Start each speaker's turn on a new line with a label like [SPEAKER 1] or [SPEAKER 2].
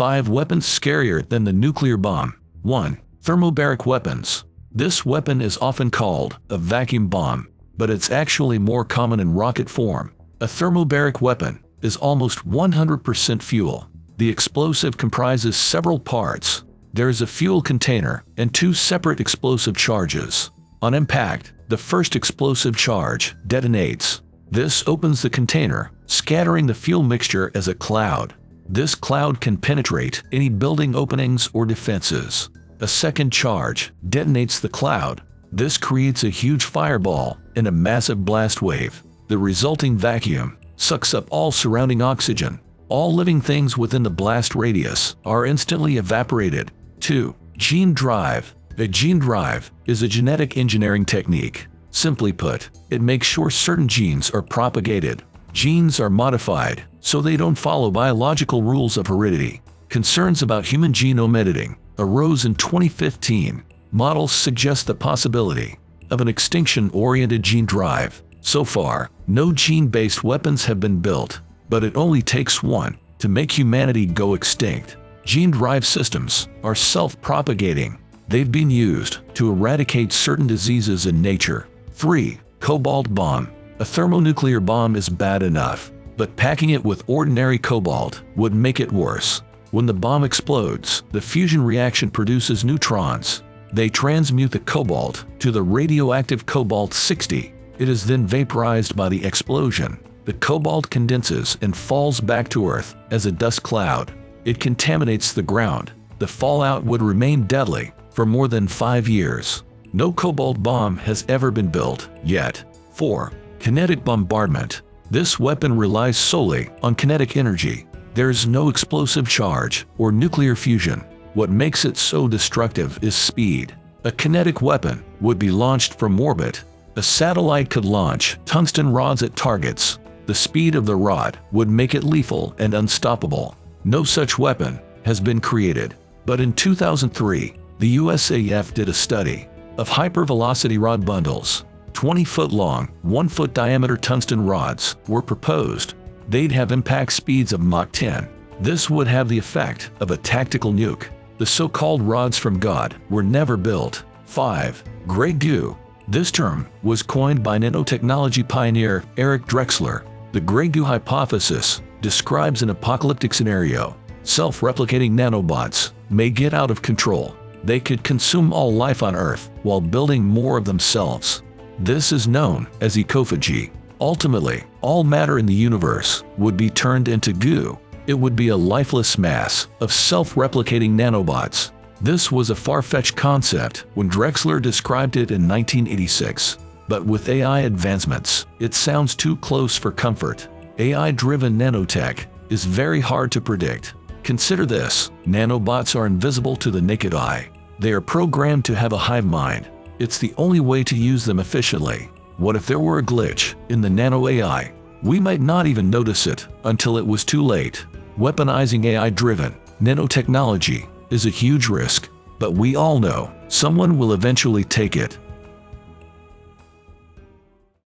[SPEAKER 1] 5 weapons scarier than the nuclear bomb. 1. Thermobaric weapons. This weapon is often called a vacuum bomb, but it's actually more common in rocket form. A thermobaric weapon is almost 100% fuel. The explosive comprises several parts. There is a fuel container and 2 separate explosive charges. On impact, the first explosive charge detonates. This opens the container, scattering the fuel mixture as a cloud. This cloud can penetrate any building openings or defenses. A second charge detonates the cloud. This creates a huge fireball and a massive blast wave. The resulting vacuum sucks up all surrounding oxygen. All living things within the blast radius are instantly evaporated. 2. Gene drive. A gene drive is a genetic engineering technique. Simply put, it makes sure certain genes are propagated. Genes are modified so they don't follow biological rules of heredity. Concerns about human genome editing arose in 2015. Models suggest the possibility of an extinction-oriented gene drive. So far, no gene-based weapons have been built, but it only takes one to make humanity go extinct. Gene drive systems are self-propagating. They've been used to eradicate certain diseases in nature. 3. Cobalt bomb. A thermonuclear bomb is bad enough, but packing it with ordinary cobalt would make it worse. When the bomb explodes, the fusion reaction produces neutrons. They transmute the cobalt to the radioactive cobalt-60. It is then vaporized by the explosion. The cobalt condenses and falls back to Earth as a dust cloud. It contaminates the ground. The fallout would remain deadly for more than 5 years. No cobalt bomb has ever been built yet. 4. Kinetic bombardment. This weapon relies solely on kinetic energy. There's no explosive charge or nuclear fusion. What makes it so destructive is speed. A kinetic weapon would be launched from orbit. A satellite could launch tungsten rods at targets. The speed of the rod would make it lethal and unstoppable. No such weapon has been created. But in 2003, the USAF did a study of hypervelocity rod bundles. 20-foot long, 1-foot diameter tungsten rods were proposed. They'd have impact speeds of Mach 10. This would have the effect of a tactical nuke. The so-called rods from God were never built. 5. Grey goo. This term was coined by nanotechnology pioneer Eric Drexler. The grey goo hypothesis describes an apocalyptic scenario. Self-replicating nanobots may get out of control. They could consume all life on Earth while building more of themselves. This is known as ecophagy. Ultimately, all matter in the universe would be turned into goo. It would be a lifeless mass of self-replicating nanobots. This was a far-fetched concept when Drexler described it in 1986. But with AI advancements, it sounds too close for comfort. AI-driven nanotech is very hard to predict. Consider this: nanobots are invisible to the naked eye. They are programmed to have a hive mind. It's the only way to use them efficiently. What if there were a glitch in the nano AI? We might not even notice it until it was too late. Weaponizing AI-driven nanotechnology is a huge risk, but we all know someone will eventually take it.